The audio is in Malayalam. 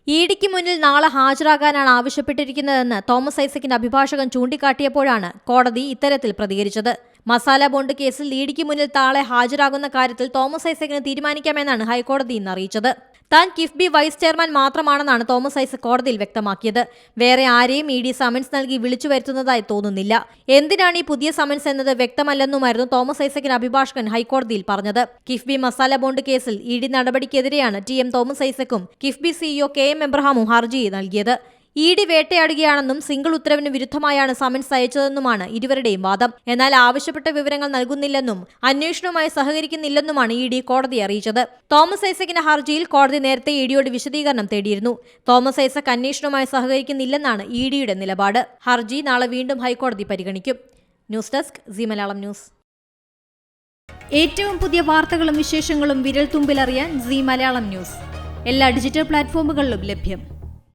ഇഡിക്ക് മുന്നിൽ നാളെ ഹാജരാകാനാണ് ആവശ്യപ്പെട്ടിരിക്കുന്നതെന്ന് തോമസ് ഐസക്കിന്റെ അഭിഭാഷകൻ ചൂണ്ടിക്കാട്ടിയപ്പോഴാണ് കോടതി ഇത്തരത്തിൽ പ്രതികരിച്ചത്. മസാല ബോണ്ട് കേസിൽ ഇഡിക്ക് മുന്നിൽ നാളെ ഹാജരാകുന്ന കാര്യത്തിൽ തോമസ് ഐസക്കിന് തീരുമാനിക്കാമെന്നാണ് ഹൈക്കോടതി ഇന്ന് അറിയിച്ചത്. താൻ കിഫ്ബി വൈസ് ചെയർമാൻ മാത്രമാണെന്നാണ് തോമസ് ഐസക് കോടതിയിൽ വ്യക്തമാക്കിയത്. വേറെ ആരെയും ഇഡി സമൻസ് നൽകി വിളിച്ചു വരുത്തുന്നതായി തോന്നുന്നില്ല. എന്തിനാണ് ഈ പുതിയ സമൻസ് എന്നത് വ്യക്തമല്ലെന്നുമായിരുന്നു തോമസ് ഐസക്കിന്റെ അഭിഭാഷകൻ ഹൈക്കോടതിയിൽ പറഞ്ഞത്. കിഫ്ബി മസാല ബോണ്ട് കേസിൽ ഇഡി നടപടിക്കെതിരെയാണ് ടി.എം. തോമസ് ഐസക്കും കിഫ്ബി സിഇഒ കെ.എം. എബ്രഹാമും ഹർജി നൽകിയത്. ഇഡി വേട്ടയാടുകയാണെന്നും സിംഗിൾ ഉത്തരവിന് വിരുദ്ധമായാണ് സമൻസ് അയച്ചതെന്നുമാണ് ഇരുവരുടെയും വാദം. എന്നാൽ ആവശ്യപ്പെട്ട വിവരങ്ങൾ നൽകുന്നില്ലെന്നും അന്വേഷണവുമായി സഹകരിക്കുന്നില്ലെന്നുമാണ് ഇഡി കോടതിയെ അറിയിച്ചത്. തോമസ് ഐസക്കിന്റെ ഹർജിയിൽ കോടതി നേരത്തെ ഇഡിയോട് വിശദീകരണം തേടിയിരുന്നു. തോമസ് ഐസക് അന്വേഷണവുമായി സഹകരിക്കുന്നില്ലെന്നാണ് ഇഡിയുടെ നിലപാട്. ഹർജി നാളെ വീണ്ടും ഹൈക്കോടതി പരിഗണിക്കും. News desk C Malayalam news. ഏറ്റവും പുതിയ വാർത്തകളും വിശേഷങ്ങളും വിരൽ തുമ്പിലറിയാൻ സി മലയാളം ന്യൂസ് എല്ലാ ഡിജിറ്റൽ പ്ലാറ്റ്ഫോമുകളിലും ലഭ്യം.